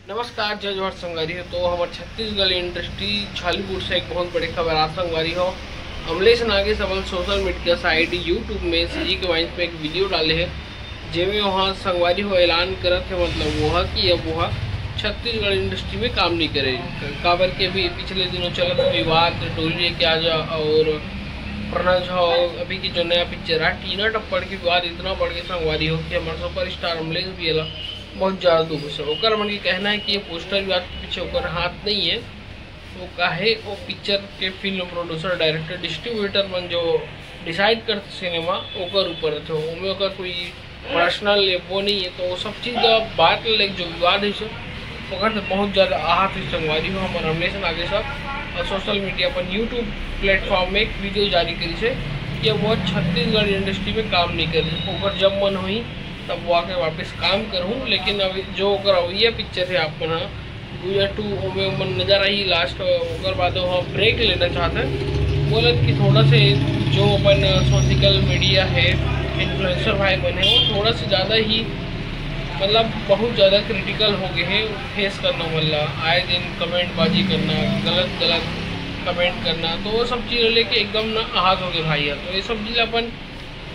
नमस्कार, जय जोहर संगवारी हो। तो हमारे छत्तीसगढ़ इंडस्ट्री छालीपुर से एक बहुत बड़ी खबर आ संगवारी हो। अमलेश नागे सबल सोशल मीडिया साइट यूट्यूब में सीजी के वाइंस पे एक वीडियो डाले हैं जेमें वहाँ संगवारी हो ऐलान करत है, मतलब वह कि अब वह छत्तीसगढ़ इंडस्ट्री में काम नहीं करे। काबर के भी पिछले दिनों चलत विवाद डोलिए के आजा और प्रणव झा अभी की जो नया पिक्चर है टीना टप्पड़ के विवाद इतना बढ़ गया संगवारी हो कि हमारे सुपर स्टार अमलेश भी अला बहुत ज़्यादा दुख से ओकर मन के कहना है कि ये पोस्टर विवाद के पीछे ओकर हाथ नहीं है। वो काहे वो पिक्चर के फिल्म प्रोड्यूसर डायरेक्टर डिस्ट्रीब्यूटर मन जो डिसाइड करते सिनेमा ओकर ऊपर थे, उनमें ओकर कोई पर्सनल वो नहीं है। तो वो सब चीज़ का बात लाइक जो विवाद है ओकर से बहुत ज़्यादा आहत है संगवारी हो। हमारे अमलेश नागे साहब और सोशल मीडिया पर यूट्यूब प्लेटफॉर्म में एक वीडियो जारी करी से कि वो छत्तीसगढ़ इंडस्ट्री में काम नहीं करे। ओकर जब मन हुई तब वो आके वापस काम करूँ, लेकिन अभी जो ये पिक्चर है आप मन गुजर 2 में मन नजर आई लास्ट ओकर बाद वहाँ ब्रेक लेना चाहते हैं। बोलत कि थोड़ा से जो अपन सोशल मीडिया है इन्फ्लुएंसर भाई बने वो थोड़ा से ज़्यादा ही मतलब बहुत ज़्यादा क्रिटिकल हो गए हैं फेस करना, मतलब आए दिन कमेंट बाजी करना, गलत कमेंट करना, तो वो सब चीज़ लेके एकदम ना आहत हो गए भाई है। तो ये सब चीज़ अपन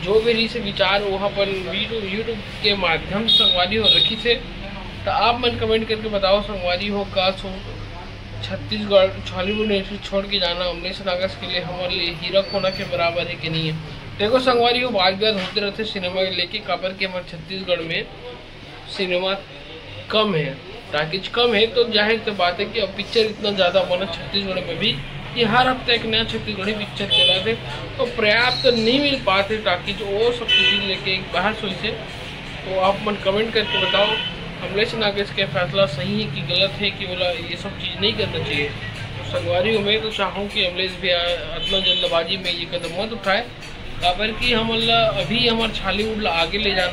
जो भी रही से विचार वो अपन यूट्यूब के माध्यम से संगवारी हो रखी से, तो आप मन कमेंट करके बताओ संगवारी हो का छत्तीसगढ़ छालीपुर इंडस्ट्री छोड़ के जाना अमलेश नागे के लिए हमारे लिए हीरा होना के बराबर है कि नहीं है। देखो संगवारी हो वाद विवाद होते रहते सिनेमा लेके, काबर के हमारे छत्तीसगढ़ में सिनेमा कम है, टॉकीज कम है, तो जाहिर तो बात है कि अब पिक्चर इतना ज़्यादा बना छत्तीसगढ़ में भी कि हर हफ्ते एक नया छत्तीसगढ़ी पिक्चर चला थे, तो पर्याप्त नहीं मिल पाते टॉकीज वो सब चीज़ लेके एक बहस हुई से। तो आप मन कमेंट करके बताओ अमलेश नागे के फैसला सही है कि गलत है कि बोला ये सब चीज़ नहीं करना चाहिए। तो संगवारी मैं तो चाहूँ कि अमलेश भी इतना जल्दबाजी में ये कदम मत उठाए, काबर कि हम अभी हमारे छालीवुड आगे ले जाना